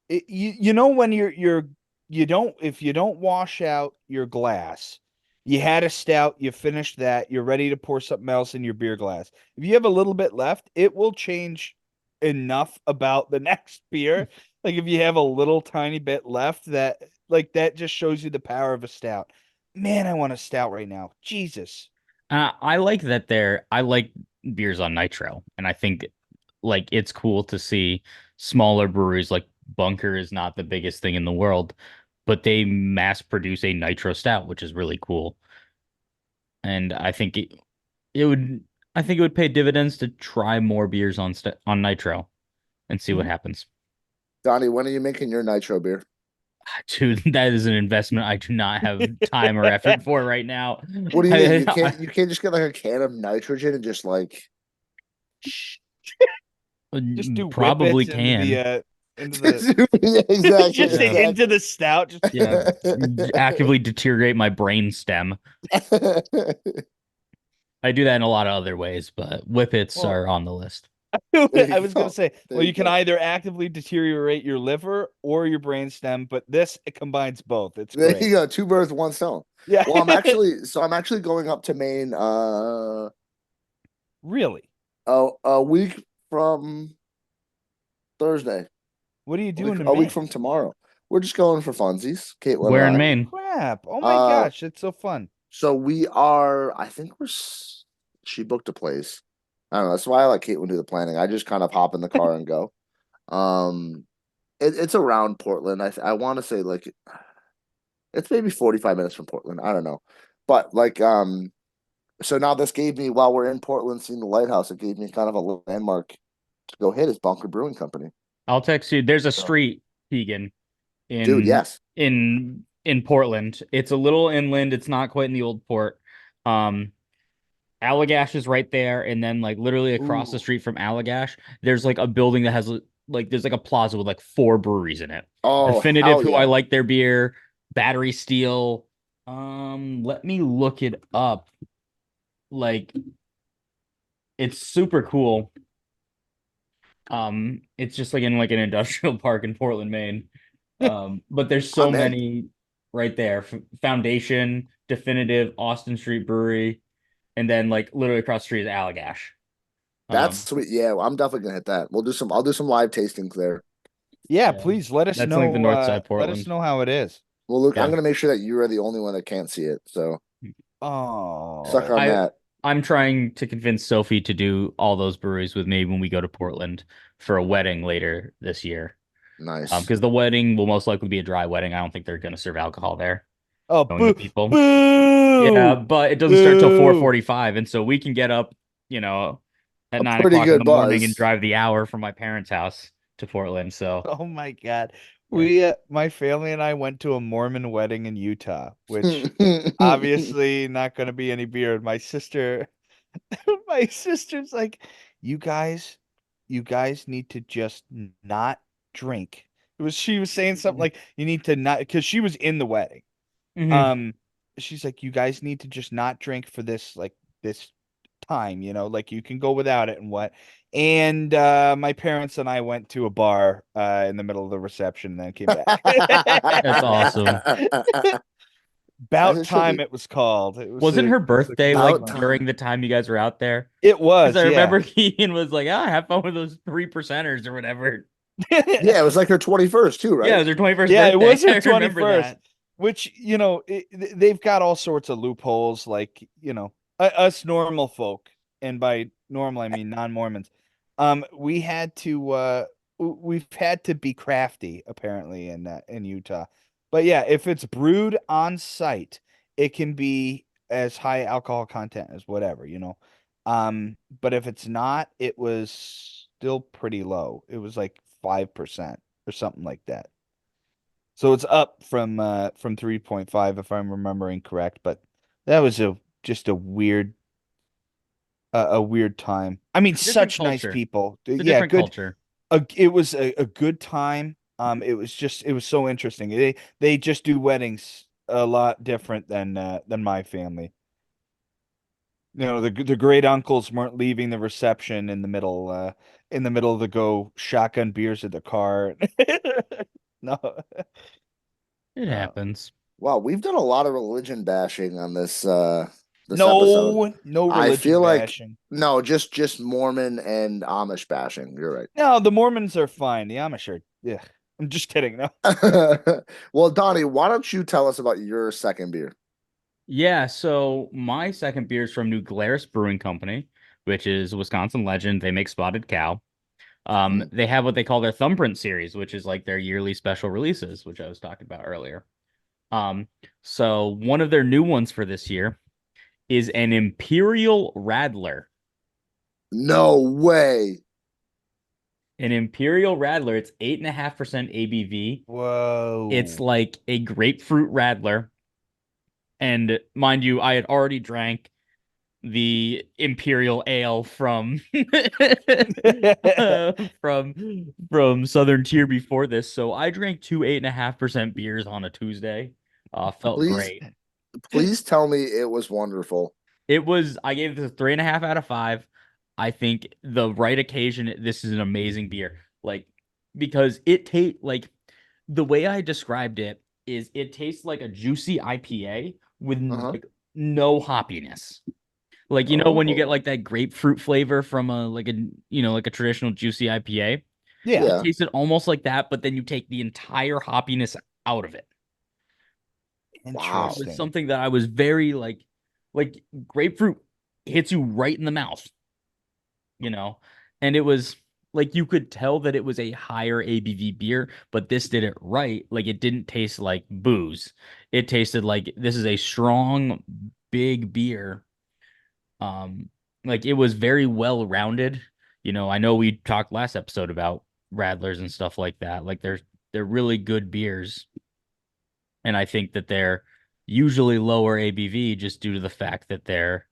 you know when you don't if you don't wash out your glass, you had a stout, you finished that, you're ready to pour something else in your beer glass. If you have a little bit left, it will change enough about the next beer. Like if you have a little tiny bit left, that just shows you the power of a stout. Man, I want a stout right now. Jesus. I like that I like beers on nitro, and I think like it's cool to see smaller breweries like Bunker is not the biggest thing in the world, but they mass produce a nitro stout, which is really cool. And it would I think it would pay dividends to try more beers on nitro and see what Mhm. happens. Donnie, when are you making your nitro beer? Dude, that is an investment I do not have time or effort for right now. What do you mean? I, You can't just get like a can of nitrogen and just like I Just do probably whippets into can. the yeah, exactly, just Yeah. into exactly. the stout. Just Yeah. Actively deteriorate my brain stem. I do that in a lot of other ways, but whippets well, are on the list. There I you was gonna go. say, There well, you you can go. either actively deteriorate your liver or your brainstem, but this it combines both. It's There you great. go. Two birds, one stone. Yeah. Well, I'm actually going up to Maine Really? a week from Thursday. What are you doing to A week Maine? from tomorrow. We're just going for funsies, Caitlin and Where in I. Holy Maine? crap. Oh my Uh gosh, it's so fun. so we are I think she booked a place. I don't know. That's why I let Caitlin do the planning. I just kind of hop in the car and go. Um it's around Portland. I want to say like it's maybe 45 minutes from Portland. I don't know. But like so now this gave me while we're in Portland seeing the lighthouse, it gave me kind of a landmark to go hit is Bunker Brewing Company. I'll text you. There's a So, street, Keegan, dude, yes. in Portland. It's a little inland. It's not quite in the old port. Um, Allagash is right there, and then like literally across the Ooh. street from Allagash, there's like a building that has like there's like a plaza with like four breweries in it. Oh, Definitive, hell who I yeah. like their beer. Battery Steel. Let me look it up. Like it's super cool. It's just like in like an industrial park in Portland, Maine. But there's so I'm in. many right there. Foundation, Definitive, Austin Street Brewery, and then like literally across the street is Allagash. That's Um, sweet. Yeah, well, I'm definitely gonna hit that. I'll do some live tastings there. Yeah, yeah, please that's like the north side let us Portland. know how it is. Well, Luke, I'm Yeah, gonna make sure that you are the only one that can't see it. So suck Oh. on I that. I'm trying to convince Sophie to do all those breweries with me when we go to Portland for a wedding later this year. Nice. Because the wedding will most likely be a dry wedding. I don't think they're gonna serve alcohol there. Oh, Knowing the boo, people. Yeah, boo, but it doesn't start till boo. 4:45, and so we can get up, you know, at A nine pretty o'clock in the good morning and buzz. drive the hour from my parents' house to Portland. So Oh my God. Yeah. My family and I went to a Mormon wedding in Utah, which obviously not going to be any beer. My sister, my sister's like, you guys, you guys need to just not drink. She was saying something like, you need to not, because she was in the wedding. Hmm. Um, she's like, you guys need to just not drink for this time, like you can go without it and what. And my parents and I went to a bar in the middle of the reception and then came back. That's awesome. As About it should time be. it was called. Wasn't her It was a birthday cool like About time. during time. the time you guys were out there? It Because I was, yeah. remember Keegan was like, "Ah, have fun with those 3%ers or whatever." Yeah, it was like her 21st too, Yeah, it right? was her 21st Yeah, it birthday. was her I remember 21st, that. which, they've got all sorts of loopholes, like, us normal folk, and by normal I mean non-Mormons. We've had to be crafty apparently in Utah. But yeah, if it's brewed on site, it can be as high alcohol content as whatever. But if it's not, it was still pretty low. It was like 5% or something like that. So it's up from 3.5 if I'm remembering correct, but that was just a weird time. I mean, Different such nice culture. people. It's a Yeah, different good. culture. It was a good time. It was so interesting. They just do weddings a lot different than my family. The great uncles weren't leaving the reception in the middle of the go shotgun beers at the car. No. It Uh, happens. Wow, we've done a lot of religion bashing on this episode. no I religion feel like bashing. no, just Mormon and Amish bashing. You're No, the Mormons are fine. The Amish are, yeah. I'm just kidding. No. right. Well, Donnie, why don't you tell us about your second beer? Yeah, so my second beer is from New Glarus Brewing Company, which is a Wisconsin legend. They make Spotted Cow. Mhm. They have what they call their Thumbprint series, which is like their yearly special releases, which I was talking about earlier. Um, so one of their new ones for this year is an Imperial Radler. No way. An Imperial Radler. It's 8.5% ABV. It's Whoa. like a grapefruit Radler. And mind you, I had already drank the Imperial Ale from uh, from Southern Tier before this. So I drank two 8.5% beers on a Tuesday. Felt Please, great. please tell me it was wonderful. I gave this a 3.5 out of 5. I think the right occasion, this is an amazing beer. Like, because it tastes like the way I described it is it tastes like a juicy IPA with Uh-huh. like no hoppiness. Like, when you get Oh, like that grapefruit flavor from like a traditional juicy IPA, Yeah. it yeah. tasted almost like that, but then you take the entire hoppiness out of it. It Wow. was Interesting. something that I was very like grapefruit hits you right in the mouth, you know, and it was like you could tell that it was a higher ABV beer, but this did it right. Like it didn't taste like booze. It tasted like this is a strong, big beer. Um, like it was very well rounded. I know we talked last episode about Radlers and stuff like that. Like they're really good beers, and I think that they're usually lower ABV just due to the fact that they're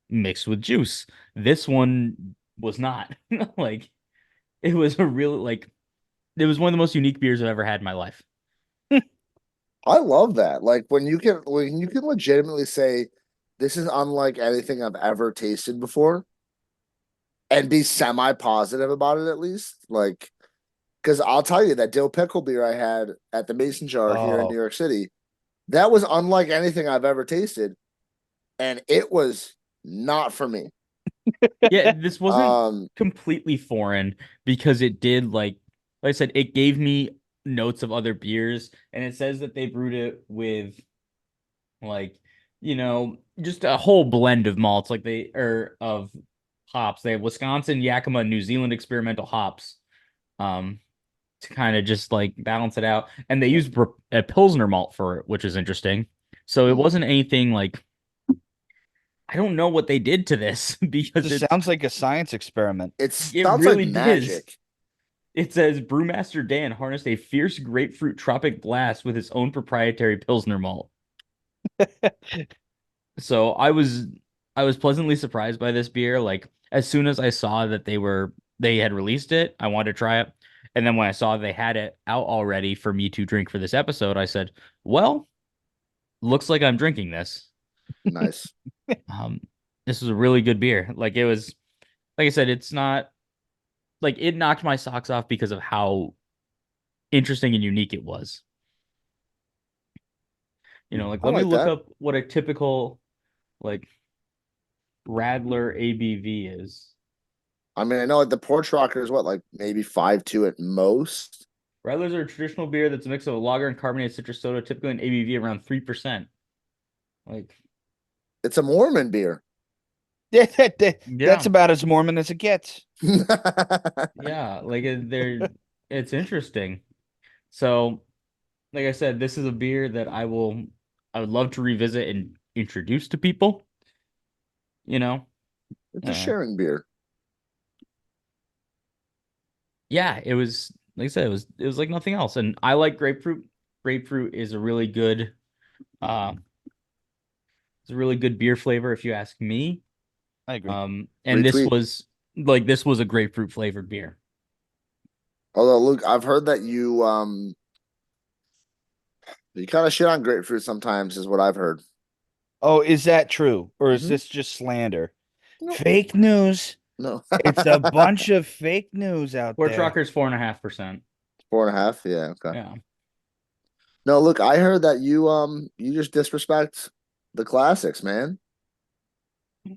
mixed with juice. This one was not. Like it was a real like it was one of the most unique beers I've ever had in my life. I love that. Like when you can legitimately say this is unlike anything I've ever tasted before and be semi-positive about it at least. Like, because I'll tell you that dill pickle beer I had at the Mason Jar here in New Oh, York City, that was unlike anything I've ever tasted, and it was not for me. Yeah, this wasn't Um, completely foreign because it did like I said, it gave me notes of other beers, and it says that they brewed it with like, just a whole blend of malts, like they or of hops. They have Wisconsin, Yakima, and New Zealand experimental hops, um, to kind of just like balance it out. And they used a Pilsner malt for it, which is interesting. So it wasn't anything like I don't know what they did to this because just sounds like a science experiment. it it sounds like really is. magic. It says Brewmaster Dan harnessed a fierce grapefruit tropic blast with his own proprietary Pilsner malt. So I was pleasantly surprised by this beer. Like as soon as I saw that they had released it, I wanted to try it. And then when I saw they had it out already for me to drink for this episode, I said, "Well, looks like I'm drinking this." Nice. Um, this was a really good beer. Like it was, like I said, it's not like it knocked my socks off because of how interesting and unique it was. Like I let me like look that. up what a typical like Radler ABV is. I mean, I know like the porch rocker is what, like maybe 5.2 at most. Radlers are a traditional beer that's a mix of a lager and carbonated citrus soda, typically an ABV around 3%. Like, It's a Mormon beer. That's yeah, about as Mormon as it gets. yeah, like it's interesting. So, like I said, this is a beer that I would love to revisit and introduce to people, you know? It's a Uh, sharing beer. yeah, it was, like I said, it was like nothing else. And I like grapefruit. Grapefruit is a really good, uh, it's a really good beer flavor, if you ask me. I agree. And Retweet. this was a grapefruit flavored beer. Although, Luke, I've heard that you kind of shit on grapefruit sometimes, is what I've heard. Oh, is that true? Or is Hmm. this just slander? No, Fake news. no. It's a bunch of fake news out Porch there. Rocker's 4.5%. 4.5. Yeah. Okay. Yeah. No, look, I heard that you just disrespect the classics, man.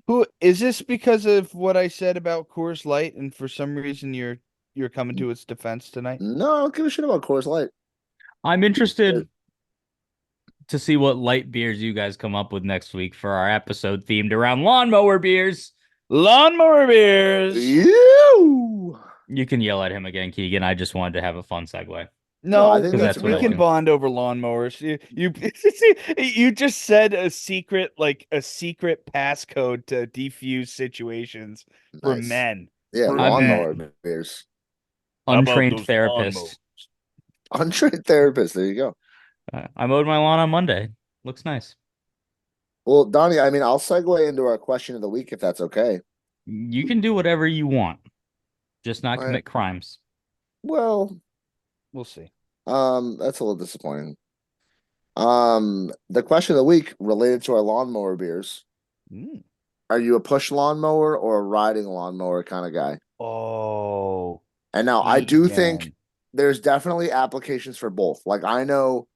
Who is this because of what I said about Coors Light, and for some reason you're coming to its defense tonight? No, I don't give a shit about Coors Light. I'm interested to see what light beers you guys come up with next week for our episode themed around lawnmower beers. Lawnmower beers. You. You can yell at him again, Keegan. I just wanted to have a fun segue No, I No, think because that's that's a what we good I can one. do. bond over lawnmowers. You you just said a secret, like a secret passcode to defuse situations for Nice. men. Yeah, For I'm lawnmower men. beers. How about untrained those lawnmowers? therapist. Untrained therapist. There you go. I mowed my lawn on Monday. Looks nice. Well, Donnie, I mean, I'll segue into our question of the week if that's okay. You can do whatever you want, just not All right. commit crimes. Well, We'll see. that's a little disappointing. The question of the week related to our lawnmower beers. Mm. Are you a push lawnmower or a riding lawnmower kind of guy? Oh, And now I do think Keegan. there's definitely applications for both. Like I know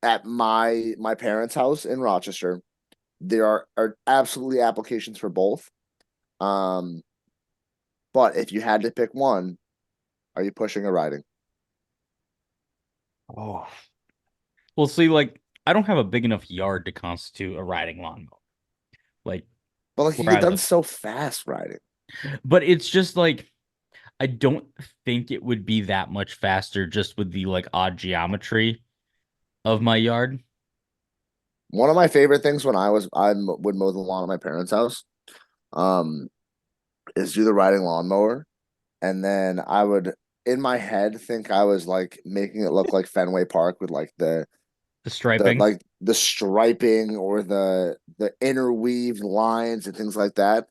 at my parents' house in Rochester, there are absolutely applications for both. Um, but if you had to pick one, are you pushing or riding? Oh, Well, see, like I don't have a big enough yard to constitute a riding lawnmower. Like But like you where get I done live. so fast riding. But it's just like I don't think it would be that much faster just with the like odd geometry of my yard. One of my favorite things when would mow the lawn at my parents' house, um, is do the riding lawnmower, and then I would in my head think I was like making it look like Fenway Park with like The the striping. like the striping or the interweaved lines and things like that.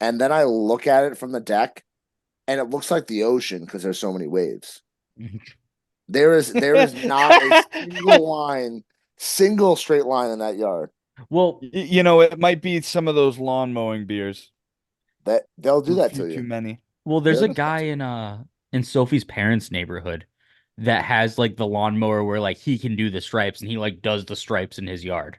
And then I look at it from the deck and it looks like the ocean because there's so many waves. There is not a single straight line in that yard. Well, you know, it might be some of those lawn mowing beers. That they'll do A that few to too you. many. there's a guy in Sophie's parents' neighborhood that has like the lawnmower where like he can do the stripes and he like does the stripes in his yard.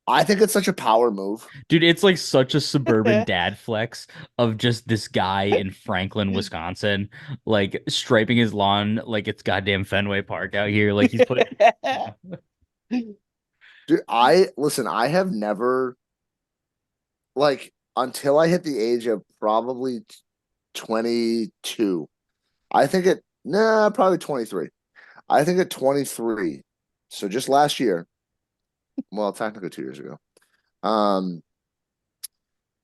I think it's such a power move. Dude, it's like such a suburban dad flex of just this guy in Franklin, Wisconsin, like striping his lawn like it's goddamn Fenway Park out here. Like he's put Dude, I listen, I have never like until I hit the age of probably 22. I think it nah, probably 23. I think at 23. So just last year, well, technically 2 years ago. Um,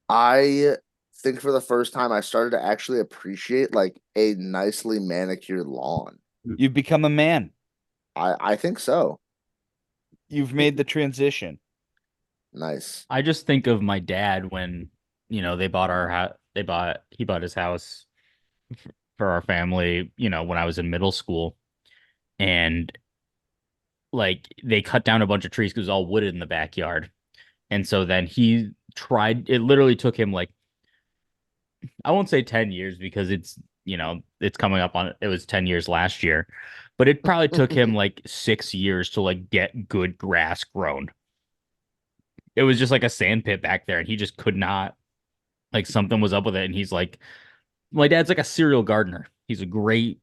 I think for the first time I started to actually appreciate like a nicely manicured lawn. You've become a man. I think so. You've made the transition. Nice. I just think of my dad when, they bought our house. He bought his house for our family, when I was in middle school. And like they cut down a bunch of trees because it was all wooded in the backyard. And so then he tried, it literally took him like, I won't say 10 years because it's coming up on, it was 10 years last year, but it probably took him like 6 years to like get good grass grown. It was just like a sand pit back there and he just could not, like something was up with it. And he's like, my dad's like a serial gardener. He's a great,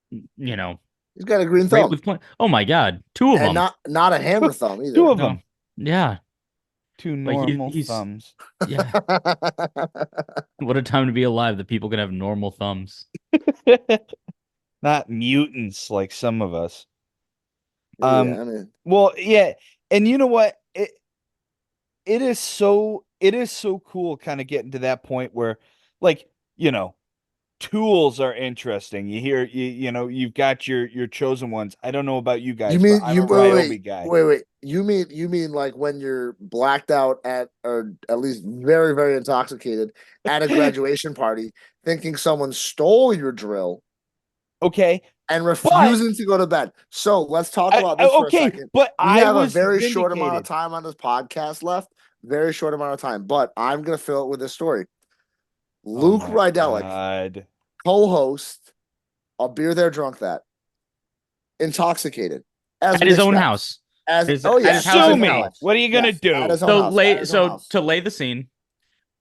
you know, He's got a green great thumb with plant. Oh my God. Two of and them. not a hammer thumb Two either. of No. them. Yeah. Two Like normal he's, thumbs. yeah. What a time to be alive that people can have normal thumbs. Not mutants like some of us. Yeah, I mean, Well, yeah, and you know what? It is so cool kind of getting to that point where like, you know, tools are interesting. You've got your chosen ones. I don't know about you you guys, but mean I'm you a Ryobi guy. wait. You mean like when you're blacked out at or at least very, very intoxicated at a graduation party, thinking someone stole your drill Okay, and but refusing to go to bed. So let's talk about this for a okay, second. but We I have a was very short amount of vindicated. time on this podcast left. Very short amount of time, but I'm gonna fill it with this story. Oh Luke my Rydelic, God. co-host, a beer there drunk that, intoxicated, as At we'd his own expect. house. As His oh at yeah, his house at Sue in his own me. college. house. What are you gonna Yes, at do? his own So house. At lay his own so house. to lay the scene,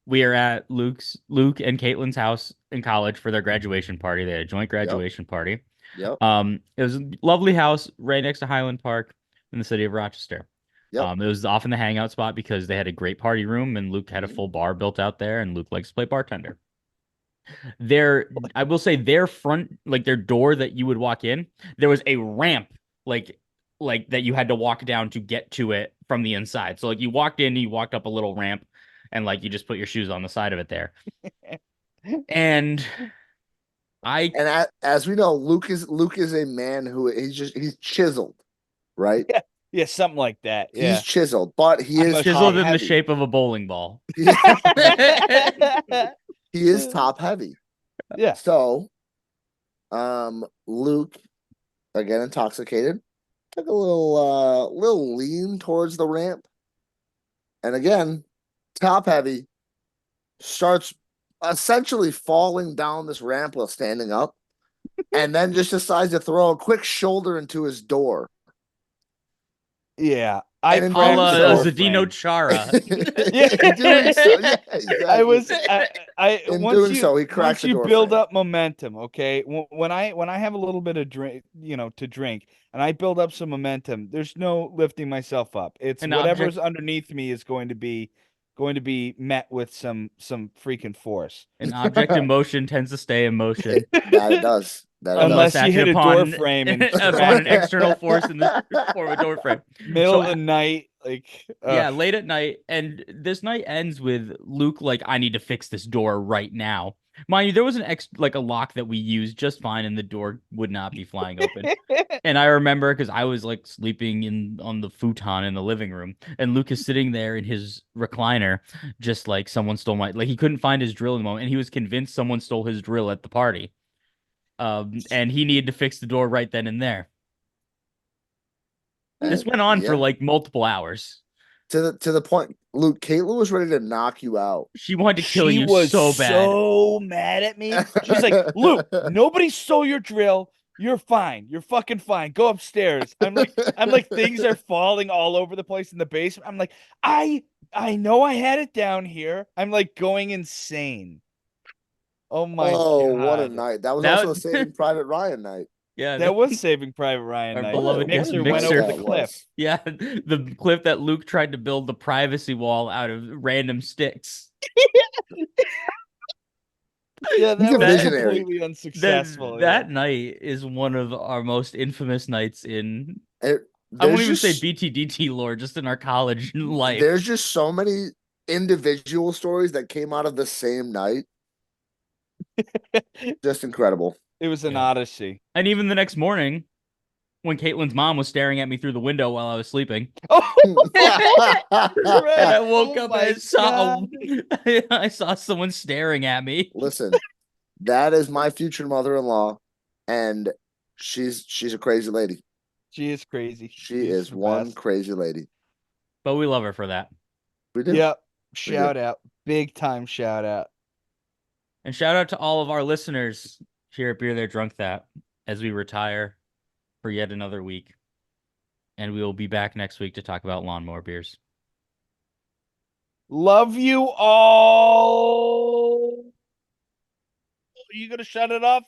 we are at Luke and Caitlin's house in college for their graduation party. They had a joint Yep. graduation party. Yep. It was a lovely house right next to Highland Park in the city of Rochester. Yep. It was often the hangout spot because they had a great party room and Luke had a Mhm. full bar built out there and Luke likes to play bartender. I will say their front, like their door that you would walk in, there was a ramp like that you had to walk down to get to it from the inside. So like you walked in, you walked up a little ramp and like you just put your shoes on the side of it there. And I And as we know, Luke is a man who he's chiseled, right? Yeah, yeah, something like that. He's Yeah. chiseled, but he I'm is a top chiseled in the heavy. shape of a bowling ball. He he is top heavy. Yeah. So, Luke, again intoxicated, took a little lean towards the ramp, and again, top heavy, starts essentially falling down this ramp while standing up, and then just decides to throw a quick shoulder into his door. Yeah. I And in A doing cracked the la so, door Zdeno frame. Chara. in doing so, yeah, I exactly. was I In once doing so, he cracked once the you door build frame. up momentum, okay? When I have a little bit of drink, to drink, and I build up some momentum, there's no lifting myself up. It's An whatever's object underneath me is going to be met with some freaking force. an object in motion tends to stay in motion That it does. That it unless Unless does. you acted hit a door upon frame and upon smack an it external force in the form of a door frame. middle So of the night, like yeah, late at night, and this night ends with Luke like, I need to fix this door right now. Mind you, there was like a lock that we used just fine, and the door would not be flying open. And I remember because I was like sleeping on the futon in the living room, and Luke is sitting there in his recliner, just like someone stole like he couldn't find his drill in the moment, and he was convinced someone stole his drill at the party. And he needed to fix the door right then and there. This went on for Yeah. like multiple hours. To the point, Luke, Caitlin was ready to knock you out. She wanted to kill she you was so bad. so mad at me. She's like, Luke, nobody stole your drill. You're fine. You're fucking fine. Go upstairs. I'm like, things are falling all over the place in the basement. I'm like, I know I had it down here. I'm like going insane. Oh my Oh, what a God. night. That was also a That Saving Private Ryan night. yeah, That was Saving Private Ryan our night. beloved What a Mixer night went over Mixer. the that cliff. was. Yeah, the clip that Luke tried to build the privacy wall out of random sticks. Yeah, He's that a was visionary. completely That unsuccessful. Yeah. that night is one of our most infamous nights in I won't There's even say just BTDT lore, just in our college life. there's just so many individual stories that came out of the same night. Just incredible. It was an Yeah. odyssey. And even the next morning, when Caitlin's mom was staring at me through the window while I was sleeping, Oh, and I woke oh up and my God. I saw someone staring at me. Listen, that is my future mother-in-law, and she's a crazy lady. She is crazy. She She's is the one best. crazy lady. But we love her for that. We do. Yep. We do. Shout out. Big time shout out. And shout out to all of our listeners here at Beer There Drunk That as we retire for yet another week. And we will be back next week to talk about lawnmower beers. Love you all. Are you gonna shut it off?